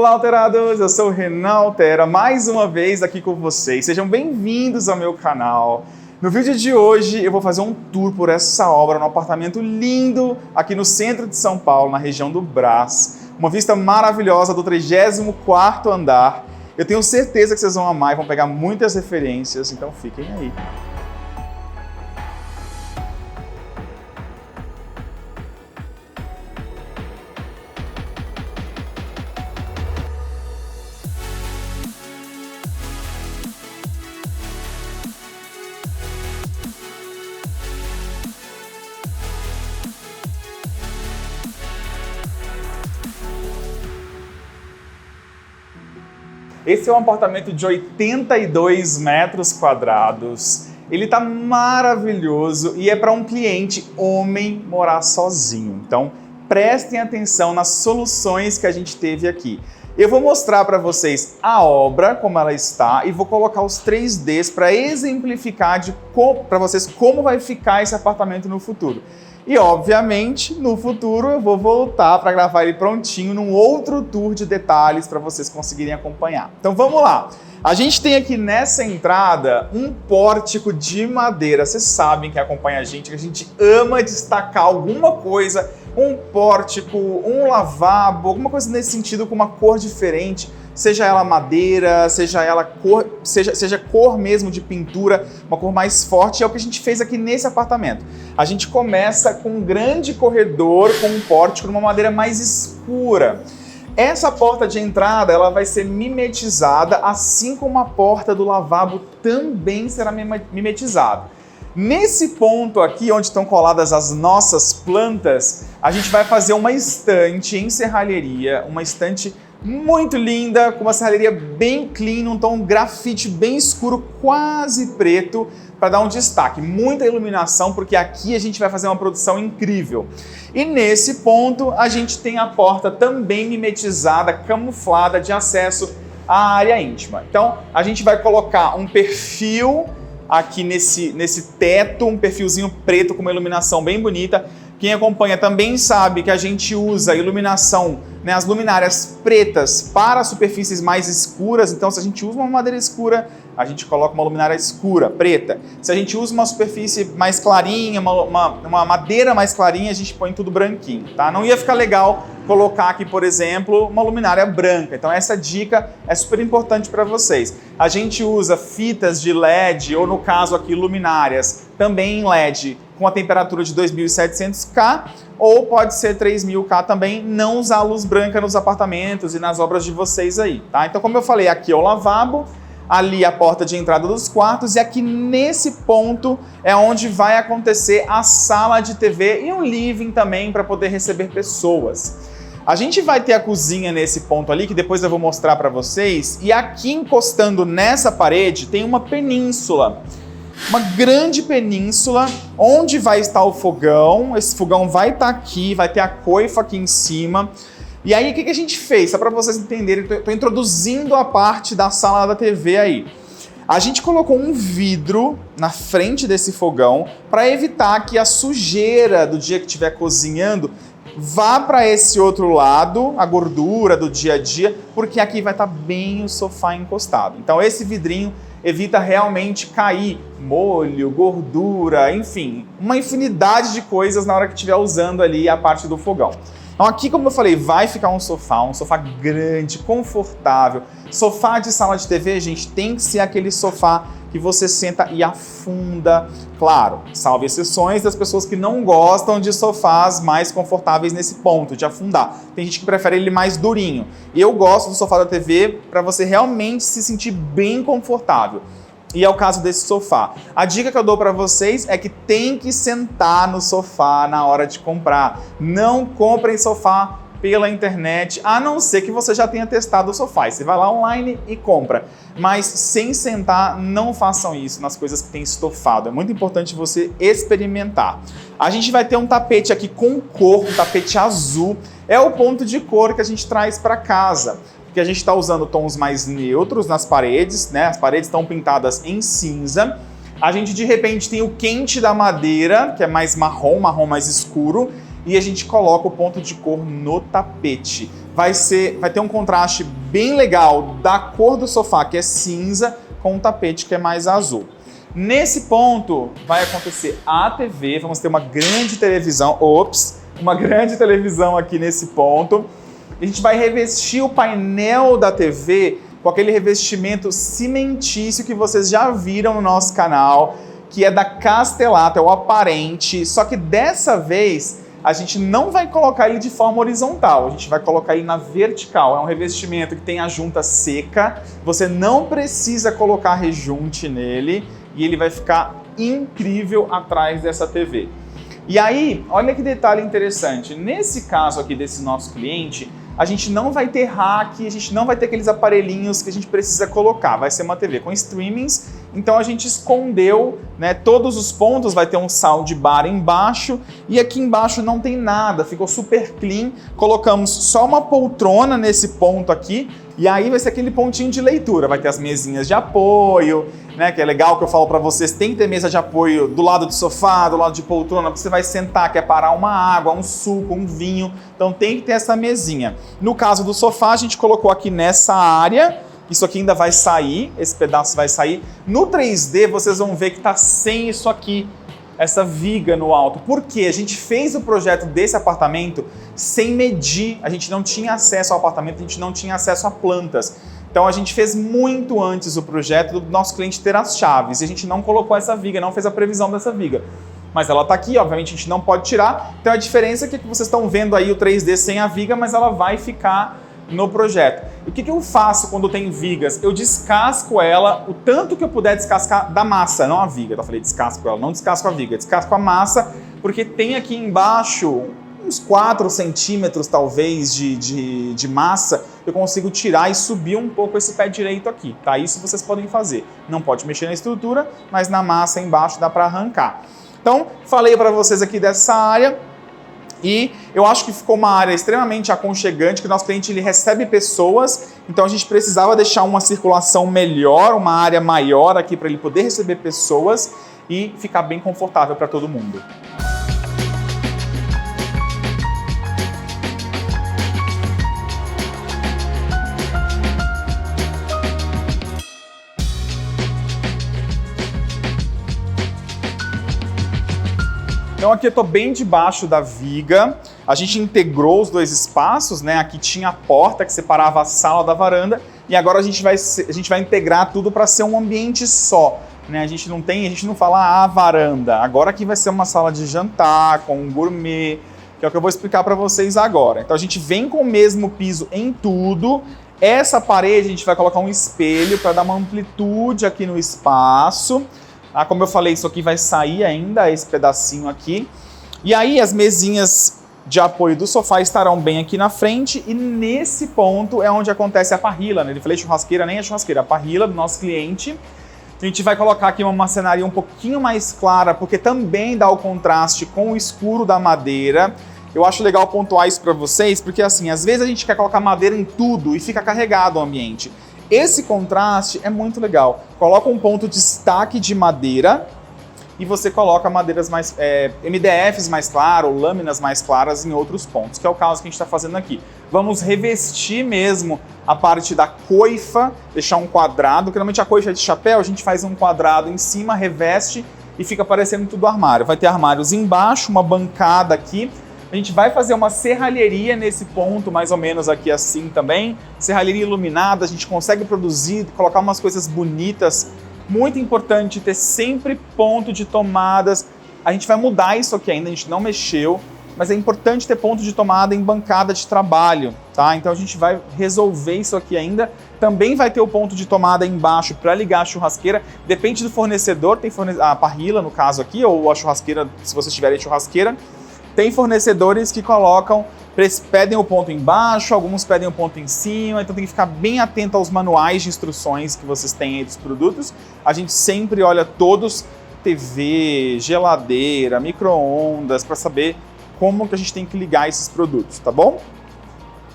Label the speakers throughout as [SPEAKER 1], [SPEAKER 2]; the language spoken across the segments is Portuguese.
[SPEAKER 1] Olá, alterados! Eu sou o Renan Altera, mais uma vez aqui com vocês. Sejam bem-vindos ao meu canal. No vídeo de hoje eu vou fazer um tour por essa obra, num apartamento lindo aqui no centro de São Paulo, na região do Brás. Uma vista maravilhosa do 34º andar. Eu tenho certeza que vocês vão amar e vão pegar muitas referências, então fiquem aí. Esse é um apartamento de 82 metros quadrados. Ele tá maravilhoso e é para um cliente homem morar sozinho. Então, prestem atenção nas soluções que a gente teve aqui. Eu vou mostrar para vocês a obra, como ela está, e vou colocar os 3Ds para exemplificar para vocês como vai ficar esse apartamento no futuro. E, obviamente, no futuro eu vou voltar para gravar ele prontinho num outro tour de detalhes para vocês conseguirem acompanhar. Então vamos lá! A gente tem aqui nessa entrada um pórtico de madeira. Vocês sabem que acompanha a gente ama destacar alguma coisa, um pórtico, um lavabo, alguma coisa nesse sentido com uma cor diferente. Seja ela madeira, seja ela cor, seja cor mesmo de pintura, uma cor mais forte, é o que a gente fez aqui nesse apartamento. A gente começa com um grande corredor com um pórtico numa madeira mais escura. Essa porta de entrada ela vai ser mimetizada, assim como a porta do lavabo também será mimetizada. Nesse ponto aqui, onde estão coladas as nossas plantas, a gente vai fazer uma estante em serralheria, uma estante muito linda, com uma serralheria bem clean, um tom grafite bem escuro, quase preto, para dar um destaque. Muita iluminação, porque aqui a gente vai fazer uma produção incrível. E nesse ponto, a gente tem a porta também mimetizada, camuflada, de acesso à área íntima. Então, a gente vai colocar um perfil aqui nesse teto, um perfilzinho preto com uma iluminação bem bonita. Quem acompanha também sabe que a gente usa iluminação, né, as luminárias pretas para superfícies mais escuras. Então, se a gente usa uma madeira escura, a gente coloca uma luminária escura, preta. Se a gente usa uma superfície mais clarinha, uma madeira mais clarinha, a gente põe tudo branquinho, tá? Não ia ficar legal colocar aqui, por exemplo, uma luminária branca. Então, essa dica é super importante para vocês. A gente usa fitas de LED, ou no caso aqui, luminárias, também em LED, com a temperatura de 2700K, ou pode ser 3000K também, não usar luz branca nos apartamentos e nas obras de vocês aí, tá? Então, como eu falei, aqui é o lavabo, ali a porta de entrada dos quartos, e aqui nesse ponto é onde vai acontecer a sala de TV e um living também para poder receber pessoas. A gente vai ter a cozinha nesse ponto ali, que depois eu vou mostrar para vocês, e aqui encostando nessa parede tem uma península. Uma grande península, onde vai estar o fogão. Esse fogão vai estar aqui, vai ter a coifa aqui em cima. E aí, o que a gente fez? Só para vocês entenderem, estou introduzindo a parte da sala da TV aí. A gente colocou um vidro na frente desse fogão para evitar que a sujeira do dia que estiver cozinhando vá para esse outro lado, a gordura do dia a dia, porque aqui vai estar bem o sofá encostado. Então, esse vidrinho evita realmente cair molho, gordura, enfim, uma infinidade de coisas na hora que estiver usando ali a parte do fogão. Então aqui, como eu falei, vai ficar um sofá grande, confortável. Sofá de sala de TV, gente, tem que ser aquele sofá que você senta e afunda. Claro, salve exceções das pessoas que não gostam de sofás mais confortáveis nesse ponto, de afundar. Tem gente que prefere ele mais durinho. Eu gosto do sofá da TV para você realmente se sentir bem confortável. E é o caso desse sofá. A dica que eu dou para vocês é que tem que sentar no sofá na hora de comprar. Não comprem sofá pela internet, a não ser que você já tenha testado o sofá. Você vai lá online e compra. Mas sem sentar, não façam isso nas coisas que tem estofado. É muito importante você experimentar. A gente vai ter um tapete aqui com cor, um tapete azul. É o ponto de cor que a gente traz para casa. Porque a gente está usando tons mais neutros nas paredes, né? As paredes estão pintadas em cinza. A gente, de repente, tem o quente da madeira, que é mais marrom mais escuro. E a gente coloca o ponto de cor no tapete. vai ter um contraste bem legal da cor do sofá, que é cinza, com o tapete que é mais azul. Nesse ponto vai acontecer a TV, vamos ter uma grande televisão, uma grande televisão aqui nesse ponto. A gente vai revestir o painel da TV com aquele revestimento cimentício que vocês já viram no nosso canal, que é da Castellato, é o aparente, só que dessa vez a gente não vai colocar ele de forma horizontal, a gente vai colocar ele na vertical. É um revestimento que tem a junta seca, você não precisa colocar rejunte nele e ele vai ficar incrível atrás dessa TV. E aí, olha que detalhe interessante, nesse caso aqui desse nosso cliente, a gente não vai ter rack, a gente não vai ter aqueles aparelhinhos que a gente precisa colocar. Vai ser uma TV com streamings, então a gente escondeu, né, todos os pontos, vai ter um soundbar embaixo e aqui embaixo não tem nada, ficou super clean. Colocamos só uma poltrona nesse ponto aqui e aí vai ser aquele pontinho de leitura, vai ter as mesinhas de apoio, né, que é legal que eu falo para vocês, tem que ter mesa de apoio do lado do sofá, do lado de poltrona, porque você vai sentar, quer parar uma água, um suco, um vinho, então tem que ter essa mesinha. No caso do sofá, a gente colocou aqui nessa área, isso aqui ainda vai sair, esse pedaço vai sair. No 3D, vocês vão ver que tá sem isso aqui, essa viga no alto. Por quê? A gente fez o projeto desse apartamento sem medir, a gente não tinha acesso ao apartamento, a gente não tinha acesso a plantas. Então a gente fez muito antes o projeto do nosso cliente ter as chaves e a gente não colocou essa viga, não fez a previsão dessa viga. Mas ela está aqui, obviamente a gente não pode tirar. Então a diferença é que vocês estão vendo aí o 3D sem a viga, mas ela vai ficar no projeto. E o que eu faço quando tem vigas? Eu descasco ela o tanto que eu puder descascar da massa, não a viga. Eu falei descasco ela, não descasco a viga, descasco a massa, porque tem aqui embaixo uns 4 centímetros talvez de massa, eu consigo tirar e subir um pouco esse pé direito aqui, tá? Isso vocês podem fazer. Não pode mexer na estrutura, mas na massa embaixo dá para arrancar. Então, falei para vocês aqui dessa área e eu acho que ficou uma área extremamente aconchegante, que o nosso cliente ele recebe pessoas, então a gente precisava deixar uma circulação melhor, uma área maior aqui para ele poder receber pessoas e ficar bem confortável para todo mundo. Então aqui eu estou bem debaixo da viga, a gente integrou os dois espaços, né? Aqui tinha a porta que separava a sala da varanda e agora a gente vai integrar tudo para ser um ambiente só, né? A gente não fala a varanda, agora aqui vai ser uma sala de jantar com um gourmet, que é o que eu vou explicar para vocês agora. Então a gente vem com o mesmo piso em tudo, essa parede a gente vai colocar um espelho para dar uma amplitude aqui no espaço. Ah, como eu falei, isso aqui vai sair ainda, esse pedacinho aqui. E aí as mesinhas de apoio do sofá estarão bem aqui na frente e nesse ponto é onde acontece a parrilla, né? Ele falei churrasqueira, nem é churrasqueira, a parrilla do nosso cliente. A gente vai colocar aqui uma marcenaria um pouquinho mais clara, porque também dá o contraste com o escuro da madeira. Eu acho legal pontuar isso para vocês, porque assim, às vezes a gente quer colocar madeira em tudo e fica carregado o ambiente. Esse contraste é muito legal. Coloca um ponto de destaque de madeira e você coloca madeiras mais MDFs mais claros, lâminas mais claras em outros pontos, que é o caso que a gente está fazendo aqui. Vamos revestir mesmo a parte da coifa, deixar um quadrado, porque normalmente a coifa é de chapéu, a gente faz um quadrado em cima, reveste e fica parecendo tudo armário. Vai ter armários embaixo, uma bancada aqui. A gente vai fazer uma serralheria nesse ponto, mais ou menos aqui assim também. Serralheria iluminada, a gente consegue produzir, colocar umas coisas bonitas. Muito importante ter sempre ponto de tomadas. A gente vai mudar isso aqui ainda, a gente não mexeu, mas é importante ter ponto de tomada em bancada de trabalho, tá? Então a gente vai resolver isso aqui ainda. Também vai ter o ponto de tomada embaixo para ligar a churrasqueira. Depende do fornecedor, tem a parrilla no caso aqui, ou a churrasqueira, se vocês tiverem churrasqueira. Tem fornecedores que colocam, pedem o ponto embaixo, alguns pedem o ponto em cima, então tem que ficar bem atento aos manuais de instruções que vocês têm aí dos produtos. A gente sempre olha todos, TV, geladeira, micro-ondas, para saber como que a gente tem que ligar esses produtos, tá bom?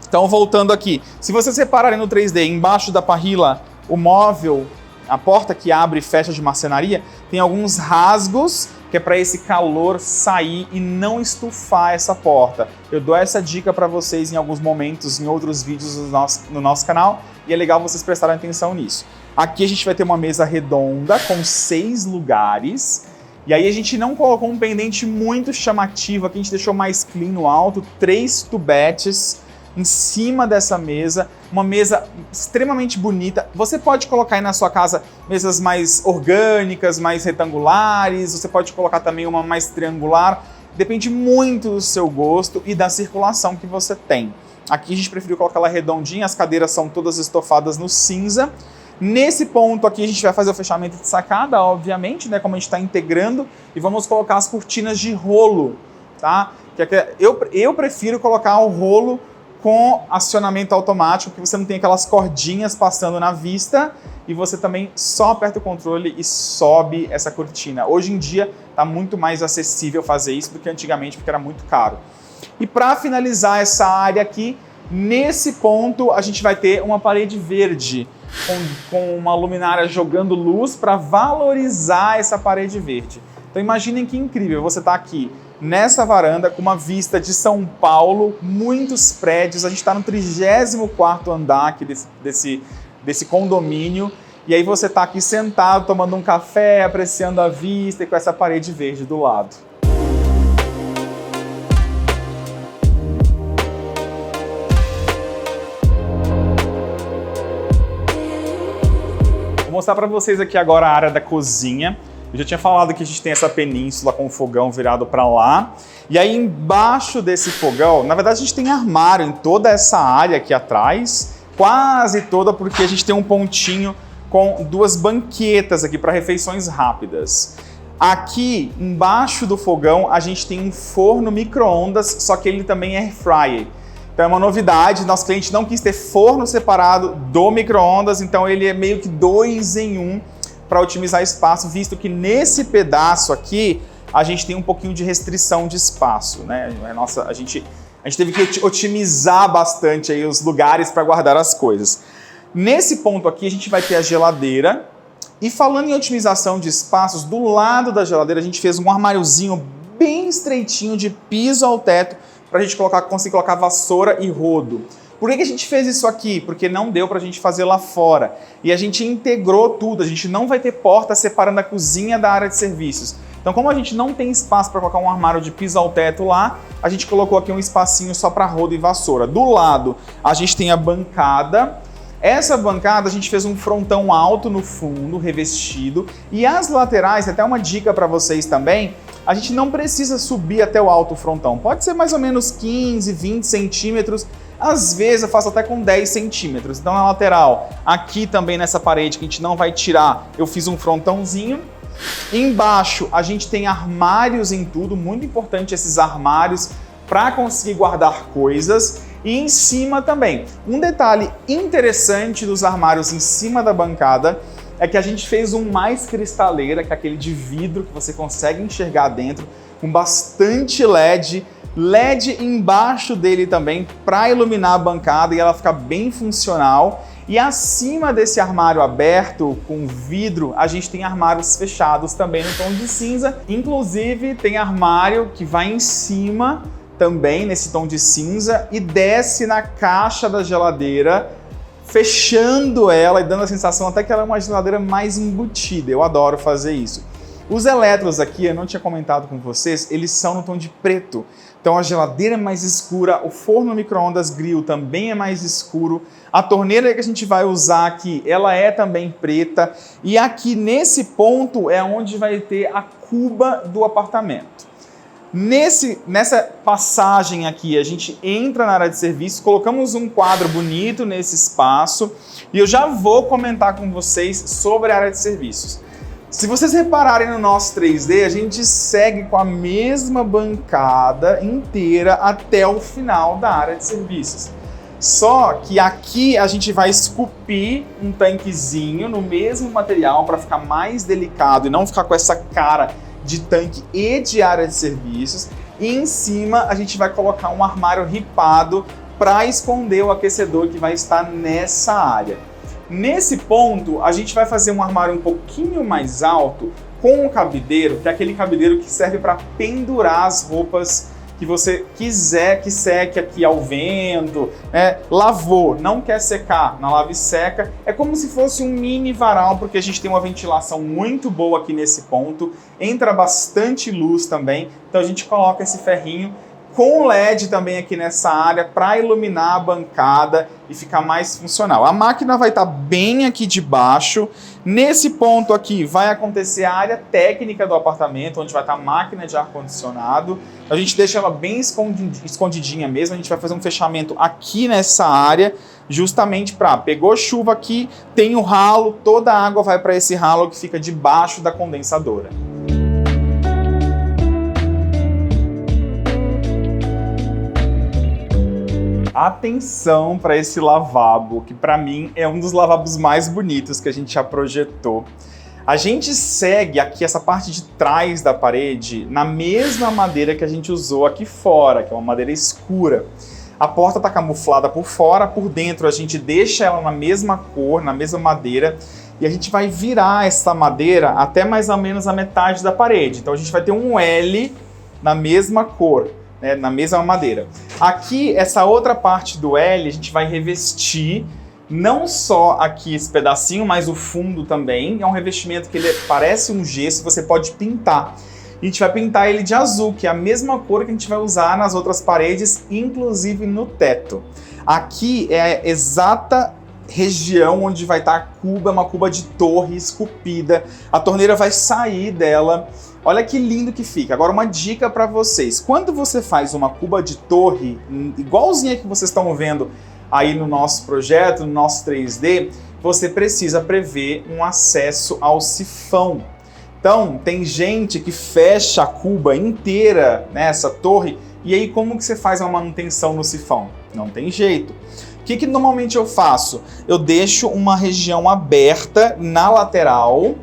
[SPEAKER 1] Então voltando aqui, se vocês repararem no 3D, embaixo da parrilla, o móvel, a porta que abre e fecha de marcenaria, tem alguns rasgos que é para esse calor sair e não estufar essa porta. Eu dou essa dica para vocês em alguns momentos, em outros vídeos no nosso canal, e é legal vocês prestarem atenção nisso. Aqui a gente vai ter uma mesa redonda com 6 lugares, e aí a gente não colocou um pendente muito chamativo, aqui a gente deixou mais clean no alto, 3 tubetes em cima dessa mesa, uma mesa extremamente bonita. Você pode colocar aí na sua casa mesas mais orgânicas, mais retangulares, você pode colocar também uma mais triangular, depende muito do seu gosto e da circulação que você tem. Aqui a gente preferiu colocar ela redondinha, as cadeiras são todas estofadas no cinza. Nesse ponto aqui a gente vai fazer o fechamento de sacada, obviamente, né, como a gente está integrando, e vamos colocar as cortinas de rolo, tá? Eu prefiro colocar o rolo com acionamento automático, que você não tem aquelas cordinhas passando na vista e você também só aperta o controle e sobe essa cortina. Hoje em dia está muito mais acessível fazer isso do que antigamente, porque era muito caro. E para finalizar essa área aqui, nesse ponto a gente vai ter uma parede verde com uma luminária jogando luz para valorizar essa parede verde. Então imaginem que incrível, você está aqui nessa varanda com uma vista de São Paulo, muitos prédios, a gente está no 34º andar aqui desse condomínio, e aí você está aqui sentado, tomando um café, apreciando a vista e com essa parede verde do lado. Vou mostrar para vocês aqui agora a área da cozinha. Eu já tinha falado que a gente tem essa península com o fogão virado para lá. E aí embaixo desse fogão, na verdade a gente tem armário em toda essa área aqui atrás, quase toda, porque a gente tem um pontinho com 2 banquetas aqui para refeições rápidas. Aqui embaixo do fogão a gente tem um forno micro-ondas, só que ele também é air fryer. Então é uma novidade, nosso cliente não quis ter forno separado do micro-ondas, então ele é meio que 2 em 1 para otimizar espaço, visto que nesse pedaço aqui a gente tem um pouquinho de restrição de espaço, né? A gente teve que otimizar bastante aí os lugares para guardar as coisas. Nesse ponto aqui a gente vai ter a geladeira, e falando em otimização de espaços, do lado da geladeira a gente fez um armáriozinho bem estreitinho de piso ao teto para a gente conseguir colocar vassoura e rodo. Por que a gente fez isso aqui? Porque não deu para a gente fazer lá fora. E a gente integrou tudo, a gente não vai ter porta separando a cozinha da área de serviços. Então, como a gente não tem espaço para colocar um armário de piso ao teto lá, a gente colocou aqui um espacinho só para rodo e vassoura. Do lado, a gente tem a bancada. Essa bancada a gente fez um frontão alto no fundo, revestido. E as laterais, até uma dica para vocês também, a gente não precisa subir até o alto frontão. Pode ser mais ou menos 15, 20 centímetros. Às vezes eu faço até com 10 centímetros. Então na lateral, aqui também nessa parede que a gente não vai tirar, eu fiz um frontãozinho. Embaixo a gente tem armários em tudo, muito importante esses armários para conseguir guardar coisas. E em cima também. Um detalhe interessante dos armários em cima da bancada é que a gente fez um mais cristaleira, que é aquele de vidro que você consegue enxergar dentro, com bastante LED. LED embaixo dele também para iluminar a bancada e ela ficar bem funcional. E acima desse armário aberto com vidro, a gente tem armários fechados também no tom de cinza. Inclusive tem armário que vai em cima também nesse tom de cinza e desce na caixa da geladeira, fechando ela e dando a sensação até que ela é uma geladeira mais embutida. Eu adoro fazer isso. Os eletros aqui, eu não tinha comentado com vocês, eles são no tom de preto. Então a geladeira é mais escura, o forno micro-ondas grill também é mais escuro, a torneira que a gente vai usar aqui, ela é também preta, e aqui nesse ponto é onde vai ter a cuba do apartamento. Nessa passagem aqui, a gente entra na área de serviço, colocamos um quadro bonito nesse espaço, e eu já vou comentar com vocês sobre a área de serviços. Se vocês repararem no nosso 3D, a gente segue com a mesma bancada inteira até o final da área de serviços. Só que aqui a gente vai esculpir um tanquezinho no mesmo material para ficar mais delicado e não ficar com essa cara de tanque e de área de serviços. E em cima a gente vai colocar um armário ripado para esconder o aquecedor que vai estar nessa área. Nesse ponto, a gente vai fazer um armário um pouquinho mais alto com o cabideiro, que é aquele cabideiro que serve para pendurar as roupas que você quiser que seque aqui ao vento, né? Lavou, não quer secar, na lava e seca. É como se fosse um mini varal, porque a gente tem uma ventilação muito boa aqui nesse ponto, entra bastante luz também, então a gente coloca esse ferrinho com LED também aqui nessa área para iluminar a bancada e ficar mais funcional. A máquina vai estar bem aqui de baixo. Nesse ponto aqui vai acontecer a área técnica do apartamento, onde vai estar a máquina de ar-condicionado. A gente deixa ela bem escondidinha mesmo, a gente vai fazer um fechamento aqui nessa área, justamente para, pegou chuva aqui, tem o ralo, toda a água vai para esse ralo que fica debaixo da condensadora. Atenção para esse lavabo, que para mim é um dos lavabos mais bonitos que a gente já projetou. A gente segue aqui essa parte de trás da parede na mesma madeira que a gente usou aqui fora, que é uma madeira escura. A porta está camuflada por fora, por dentro a gente deixa ela na mesma cor, na mesma madeira, e a gente vai virar essa madeira até mais ou menos a metade da parede. Então a gente vai ter um L na mesma cor, né, na mesma madeira. Aqui, essa outra parte do L, a gente vai revestir não só aqui esse pedacinho, mas o fundo também. É um revestimento que ele parece um gesso, você pode pintar. A gente vai pintar ele de azul, que é a mesma cor que a gente vai usar nas outras paredes, inclusive no teto. Aqui é a exata região onde vai estar a cuba, uma cuba de torre esculpida. A torneira vai sair dela. Olha que lindo que fica. Agora uma dica para vocês. Quando você faz uma cuba de torre, igualzinha que vocês estão vendo aí no nosso projeto, no nosso 3D, você precisa prever um acesso ao sifão. Então, tem gente que fecha a cuba inteira nessa torre, e aí como que você faz uma manutenção no sifão? Não tem jeito. O que normalmente eu faço? Eu deixo uma região aberta na lateral,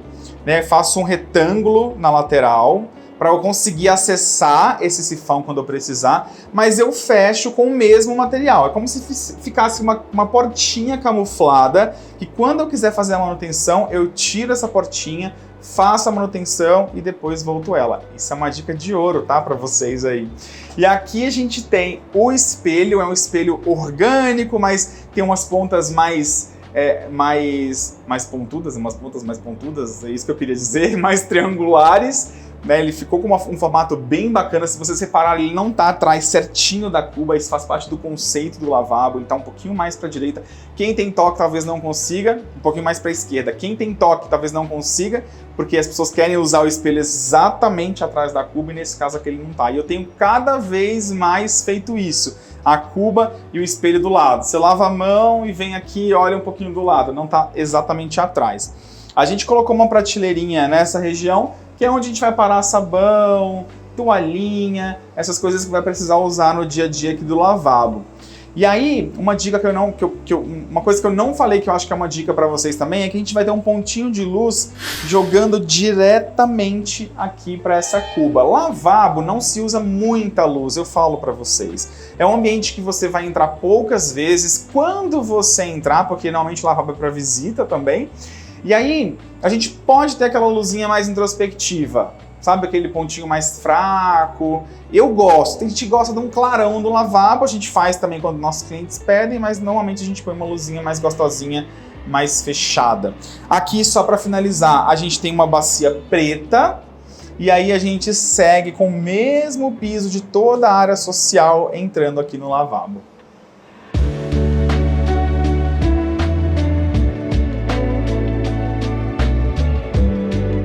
[SPEAKER 1] né? Faço um retângulo na lateral para eu conseguir acessar esse sifão quando eu precisar, mas eu fecho com o mesmo material. É como se ficasse uma portinha camuflada, que quando eu quiser fazer a manutenção, eu tiro essa portinha, faço a manutenção e depois volto ela. Isso é uma dica de ouro, tá? Para vocês aí. E aqui a gente tem o espelho, é um espelho orgânico, mas tem umas pontas mais pontudas, umas pontas mais pontudas, é isso que eu queria dizer, mais triangulares, né? Ele ficou com um formato bem bacana. Se vocês repararem, ele não tá atrás certinho da cuba, isso faz parte do conceito do lavabo, ele tá um pouquinho mais para a direita. Quem tem toque talvez não consiga, um pouquinho mais para a esquerda. Quem tem toque talvez não consiga, porque as pessoas querem usar o espelho exatamente atrás da cuba, e nesse caso aqui ele não tá. E eu tenho cada vez mais feito isso. A cuba e o espelho do lado. Você lava a mão e vem aqui e olha um pouquinho do lado, não está exatamente atrás. A gente colocou uma prateleirinha nessa região, que é onde a gente vai parar sabão, toalhinha, essas coisas que vai precisar usar no dia a dia aqui do lavabo. E aí, uma dica uma coisa que eu não falei, que eu acho que é uma dica para vocês também, é que a gente vai ter um pontinho de luz jogando diretamente aqui para essa cuba. Lavabo não se usa muita luz, eu falo para vocês. É um ambiente que você vai entrar poucas vezes, quando você entrar, porque normalmente o lavabo é para visita também. E aí, a gente pode ter aquela luzinha mais introspectiva, sabe, aquele pontinho mais fraco. Eu gosto, tem gente que gosta de um clarão do lavabo, a gente faz também quando nossos clientes pedem, mas normalmente a gente põe uma luzinha mais gostosinha, mais fechada. Aqui, só para finalizar, a gente tem uma bacia preta, e aí a gente segue com o mesmo piso de toda a área social entrando aqui no lavabo.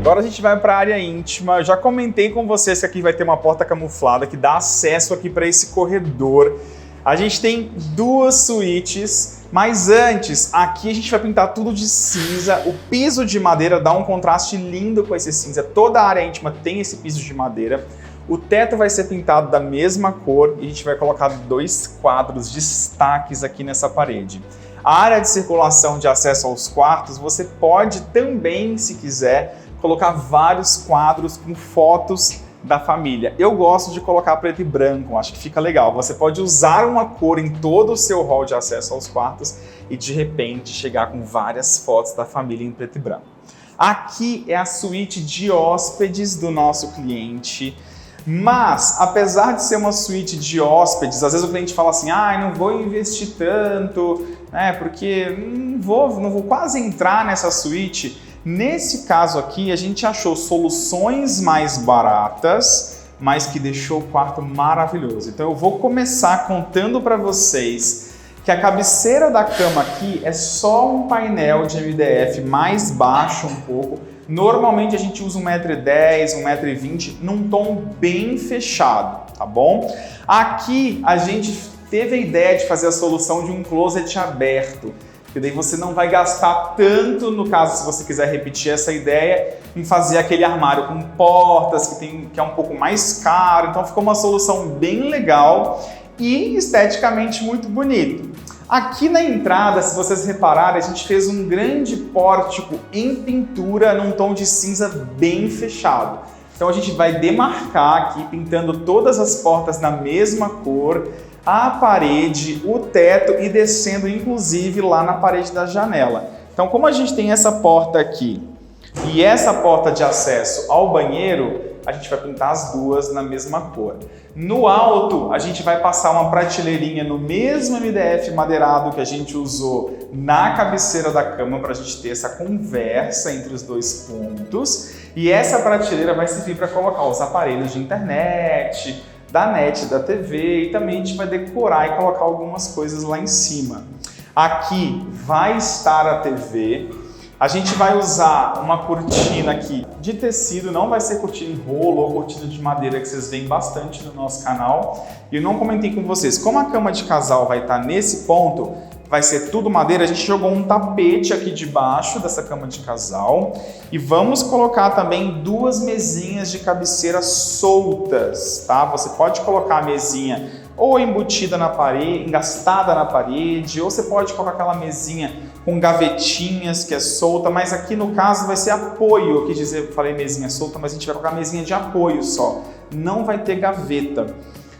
[SPEAKER 1] Agora a gente vai para a área íntima. Eu já comentei com vocês que aqui vai ter uma porta camuflada que dá acesso aqui para esse corredor. A gente tem duas suítes, mas antes, aqui a gente vai pintar tudo de cinza. O piso de madeira dá um contraste lindo com esse cinza. Toda a área íntima tem esse piso de madeira. O teto vai ser pintado da mesma cor e a gente vai colocar 2 quadros destaques aqui nessa parede. A área de circulação de acesso aos quartos, você pode também, se quiser, colocar vários quadros com fotos da família. Eu gosto de colocar preto e branco, acho que fica legal. Você pode usar uma cor em todo o seu hall de acesso aos quartos e de repente chegar com várias fotos da família em preto e branco. Aqui é a suíte de hóspedes do nosso cliente. Mas, apesar de ser uma suíte de hóspedes, às vezes o cliente fala assim, não vou investir tanto, porque não vou quase entrar nessa suíte. Nesse caso aqui, a gente achou soluções mais baratas, mas que deixou o quarto maravilhoso. Então eu vou começar contando para vocês que a cabeceira da cama aqui é só um painel de MDF mais baixo um pouco. Normalmente a gente usa 1,10 m, 1,20 m, num tom bem fechado, tá bom? Aqui a gente teve a ideia de fazer a solução de um closet aberto, que daí você não vai gastar tanto, no caso, se você quiser repetir essa ideia, em fazer aquele armário com portas, que é um pouco mais caro. Então ficou uma solução bem legal e esteticamente muito bonito. Aqui na entrada, se vocês repararem, a gente fez um grande pórtico em pintura num tom de cinza bem fechado. Então a gente vai demarcar aqui, pintando todas as portas na mesma cor, a parede, o teto e descendo inclusive lá na parede da janela. Então como a gente tem essa porta aqui e essa porta de acesso ao banheiro, a gente vai pintar as duas na mesma cor. No alto, a gente vai passar uma prateleirinha no mesmo MDF madeirado que a gente usou na cabeceira da cama para a gente ter essa conversa entre os dois pontos. E essa prateleira vai servir para colocar os aparelhos de internet, da net, da TV, e também a gente vai decorar e colocar algumas coisas lá em cima. Aqui vai estar a TV. A gente vai usar uma cortina aqui de tecido, não vai ser cortina em rolo ou cortina de madeira que vocês veem bastante no nosso canal. E eu não comentei com vocês, como a cama de casal vai estar nesse ponto, vai ser tudo madeira, a gente jogou um tapete aqui debaixo dessa cama de casal e vamos colocar também duas mesinhas de cabeceira soltas, tá? Você pode colocar a mesinha ou embutida na parede, engastada na parede, ou você pode colocar aquela mesinha com gavetinhas que é solta, mas aqui no caso vai ser apoio. Eu quis dizer, eu falei mesinha solta, mas a gente vai colocar mesinha de apoio só, não vai ter gaveta.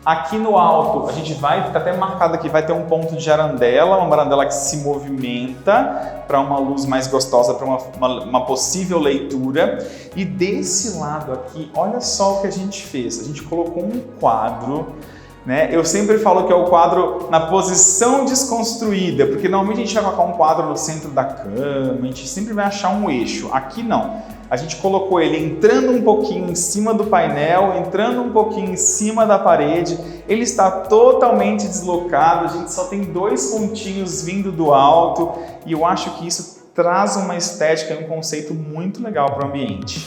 [SPEAKER 1] Aqui no alto, a gente vai, tá até marcado aqui, vai ter um ponto de arandela, uma arandela que se movimenta para uma luz mais gostosa, para uma possível leitura. E desse lado aqui, olha só o que a gente fez. A gente colocou um quadro, né? Eu sempre falo que é o quadro na posição desconstruída, porque normalmente a gente vai colocar um quadro no centro da cama, a gente sempre vai achar um eixo. Aqui não. A gente colocou ele entrando um pouquinho em cima do painel, entrando um pouquinho em cima da parede. Ele está totalmente deslocado, a gente só tem dois pontinhos vindo do alto e eu acho que isso traz uma estética e um conceito muito legal para o ambiente.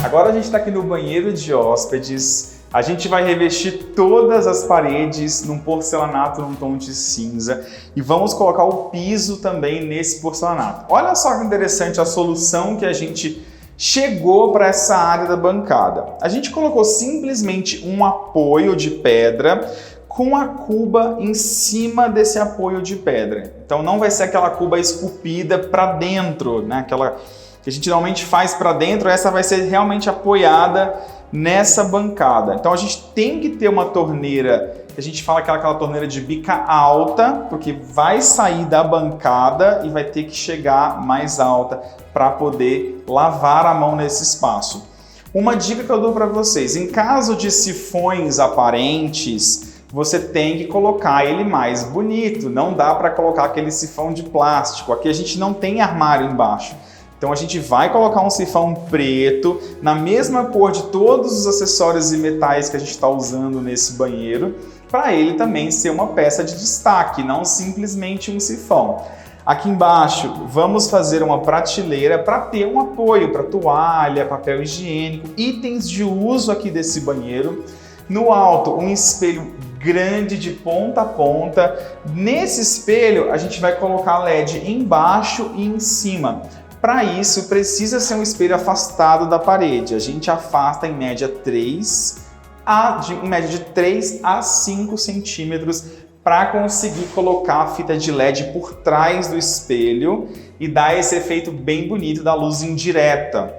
[SPEAKER 1] Agora a gente está aqui no banheiro de hóspedes. A gente vai revestir todas as paredes num porcelanato num tom de cinza e vamos colocar o piso também nesse porcelanato. Olha só que interessante a solução que a gente chegou para essa área da bancada. A gente colocou simplesmente um apoio de pedra com a cuba em cima desse apoio de pedra. Então não vai ser aquela cuba esculpida para dentro, né? Aquela que a gente normalmente faz para dentro, essa vai ser realmente apoiada nessa bancada. Então a gente tem que ter uma torneira, a gente fala que é aquela torneira de bica alta, porque vai sair da bancada e vai ter que chegar mais alta para poder lavar a mão nesse espaço. Uma dica que eu dou para vocês, em caso de sifões aparentes, você tem que colocar ele mais bonito, não dá para colocar aquele sifão de plástico, aqui a gente não tem armário embaixo. Então a gente vai colocar um sifão preto, na mesma cor de todos os acessórios e metais que a gente está usando nesse banheiro, para ele também ser uma peça de destaque, não simplesmente um sifão. Aqui embaixo vamos fazer uma prateleira para ter um apoio para toalha, papel higiênico, itens de uso aqui desse banheiro. No alto, um espelho grande de ponta a ponta. Nesse espelho a gente vai colocar LED embaixo e em cima. Para isso, precisa ser um espelho afastado da parede. A gente afasta em média de 3 a 5 centímetros para conseguir colocar a fita de LED por trás do espelho e dar esse efeito bem bonito da luz indireta.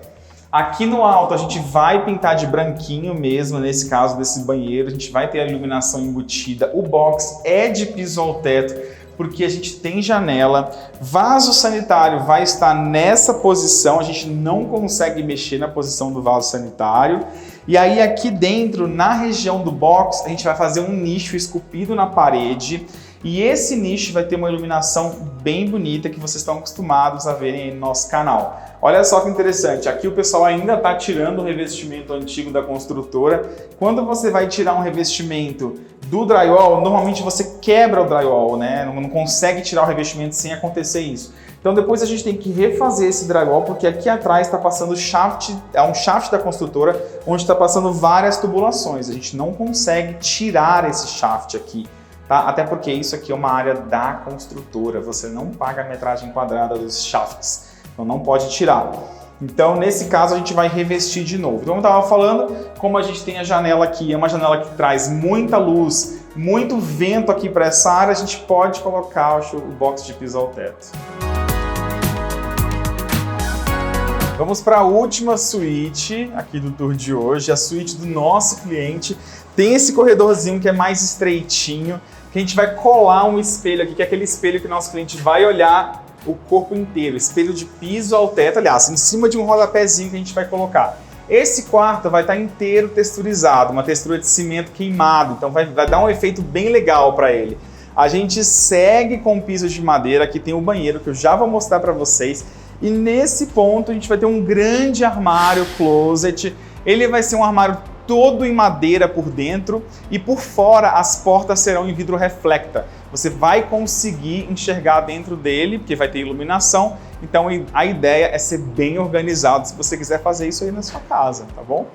[SPEAKER 1] Aqui no alto a gente vai pintar de branquinho mesmo, nesse caso desse banheiro, a gente vai ter a iluminação embutida. O box é de piso ao teto, porque a gente tem janela. Vaso sanitário vai estar nessa posição, a gente não consegue mexer na posição do vaso sanitário. E aí aqui dentro, na região do box, a gente vai fazer um nicho esculpido na parede. E esse nicho vai ter uma iluminação bem bonita que vocês estão acostumados a verem aí no nosso canal. Olha só que interessante, aqui o pessoal ainda está tirando o revestimento antigo da construtora. Quando você vai tirar um revestimento do drywall, normalmente você quebra o drywall, né? Não consegue tirar o revestimento sem acontecer isso. Então depois a gente tem que refazer esse drywall, porque aqui atrás está passando shaft, é um shaft da construtora, onde está passando várias tubulações. A gente não consegue tirar esse shaft aqui. Tá? Até porque isso aqui é uma área da construtora, você não paga a metragem quadrada dos shafts, então não pode tirar. Então, nesse caso, a gente vai revestir de novo. Então, como eu estava falando, como a gente tem a janela aqui, é uma janela que traz muita luz, muito vento aqui para essa área, a gente pode colocar o box de piso ao teto. Vamos para a última suíte aqui do tour de hoje, a suíte do nosso cliente. Tem esse corredorzinho que é mais estreitinho, que a gente vai colar um espelho aqui, que é aquele espelho que o nosso cliente vai olhar o corpo inteiro, espelho de piso ao teto, aliás, em cima de um rodapézinho que a gente vai colocar. Esse quarto vai estar inteiro texturizado, uma textura de cimento queimado, então vai dar um efeito bem legal para ele. A gente segue com piso de madeira, aqui tem o banheiro que eu já vou mostrar para vocês, e nesse ponto a gente vai ter um grande armário closet, ele vai ser um armário todo em madeira por dentro e por fora as portas serão em vidro reflecta. Você vai conseguir enxergar dentro dele, porque vai ter iluminação, então a ideia é ser bem organizado se você quiser fazer isso aí na sua casa, tá bom?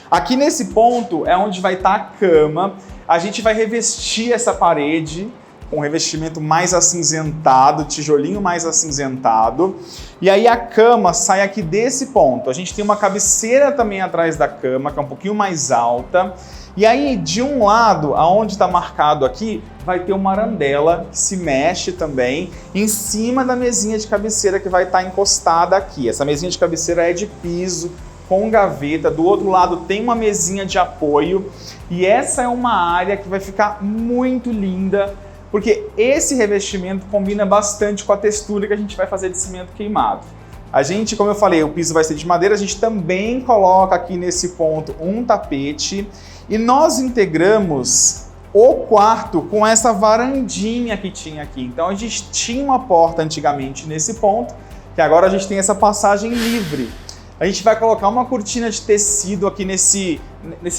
[SPEAKER 1] Aqui nesse ponto é onde vai estar a cama, a gente vai revestir essa parede com revestimento mais acinzentado, tijolinho mais acinzentado. E aí a cama sai aqui desse ponto. A gente tem uma cabeceira também atrás da cama, que é um pouquinho mais alta. E aí, de um lado, aonde está marcado aqui, vai ter uma arandela que se mexe também em cima da mesinha de cabeceira que vai estar encostada aqui. Essa mesinha de cabeceira é de piso, com gaveta. Do outro lado tem uma mesinha de apoio. E essa é uma área que vai ficar muito linda, porque esse revestimento combina bastante com a textura que a gente vai fazer de cimento queimado. A gente, como eu falei, o piso vai ser de madeira, a gente também coloca aqui nesse ponto um tapete e nós integramos o quarto com essa varandinha que tinha aqui. Então a gente tinha uma porta antigamente nesse ponto, que agora a gente tem essa passagem livre. A gente vai colocar uma cortina de tecido aqui nesse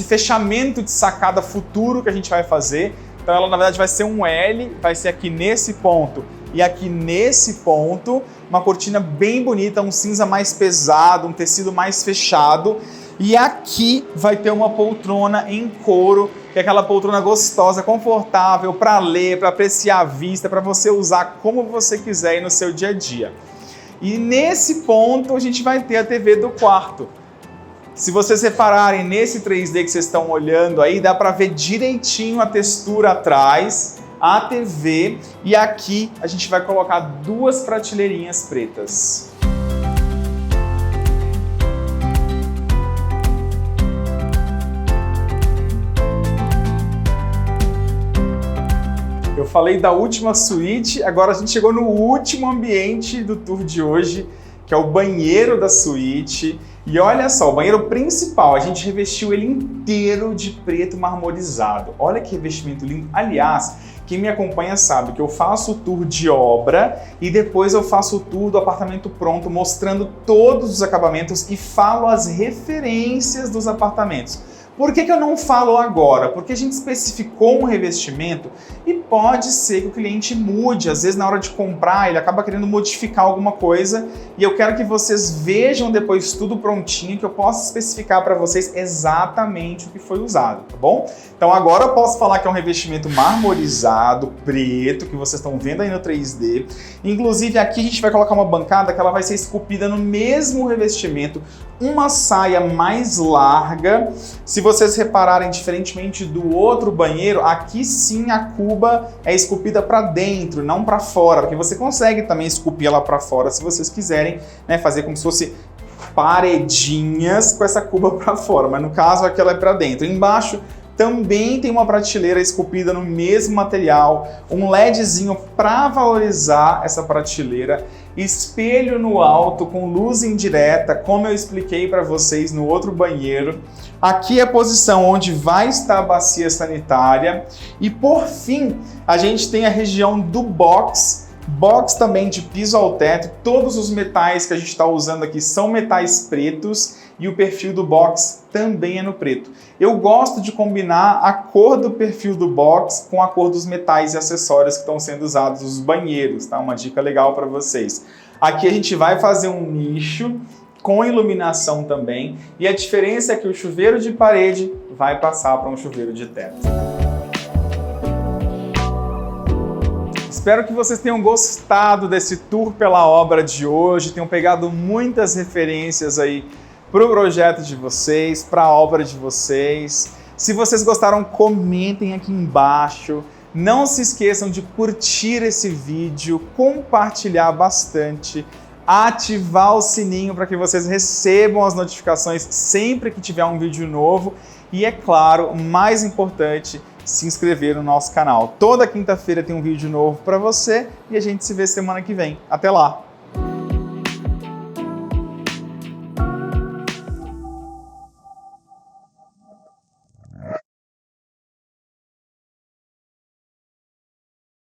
[SPEAKER 1] fechamento de sacada futuro que a gente vai fazer. Então ela na verdade vai ser um L, vai ser aqui nesse ponto e aqui nesse ponto, uma cortina bem bonita, um cinza mais pesado, um tecido mais fechado. E aqui vai ter uma poltrona em couro, que é aquela poltrona gostosa, confortável para ler, para apreciar a vista, para você usar como você quiser aí no seu dia a dia. E nesse ponto a gente vai ter a TV do quarto. Se vocês repararem nesse 3D que vocês estão olhando aí, dá para ver direitinho a textura atrás, a TV, e aqui a gente vai colocar duas prateleirinhas pretas. Eu falei da última suíte, agora a gente chegou no último ambiente do tour de hoje, que é o banheiro da suíte. E olha só, o banheiro principal, a gente revestiu ele inteiro de preto marmorizado. Olha que revestimento lindo. Aliás, quem me acompanha sabe que eu faço o tour de obra e depois eu faço o tour do apartamento pronto, mostrando todos os acabamentos e falo as referências dos apartamentos. Por que eu não falo agora? Porque a gente especificou um revestimento e pode ser que o cliente mude. Às vezes, na hora de comprar, ele acaba querendo modificar alguma coisa e eu quero que vocês vejam depois tudo prontinho, que eu possa especificar para vocês exatamente o que foi usado, tá bom? Então, agora eu posso falar que é um revestimento marmorizado, preto, que vocês estão vendo aí no 3D. Inclusive, aqui a gente vai colocar uma bancada que ela vai ser esculpida no mesmo revestimento, uma saia mais larga. Se vocês repararem, diferentemente do outro banheiro, aqui sim a cuba é esculpida para dentro, não para fora, porque você consegue também esculpir ela para fora se vocês quiserem, né, fazer como se fosse paredinhas com essa cuba para fora, mas no caso aquela é para dentro. Embaixo também tem uma prateleira esculpida no mesmo material, um LEDzinho para valorizar essa prateleira, espelho no alto com luz indireta, como eu expliquei para vocês no outro banheiro. Aqui é a posição onde vai estar a bacia sanitária e, por fim, a gente tem a região do box também de piso ao teto. Todos os metais que a gente está usando aqui são metais pretos e o perfil do box também é no preto. Eu gosto de combinar a cor do perfil do box com a cor dos metais e acessórios que estão sendo usados nos banheiros, tá? Uma dica legal para vocês. Aqui a gente vai fazer um nicho com iluminação também, e a diferença é que o chuveiro de parede vai passar para um chuveiro de teto. Espero que vocês tenham gostado desse tour pela obra de hoje, tenham pegado muitas referências aí para o projeto de vocês, para a obra de vocês. Se vocês gostaram, comentem aqui embaixo. Não se esqueçam de curtir esse vídeo, compartilhar bastante, ativar o sininho para que vocês recebam as notificações sempre que tiver um vídeo novo. E é claro, o mais importante, se inscrever no nosso canal. Toda quinta-feira tem um vídeo novo para você e a gente se vê semana que vem. Até lá!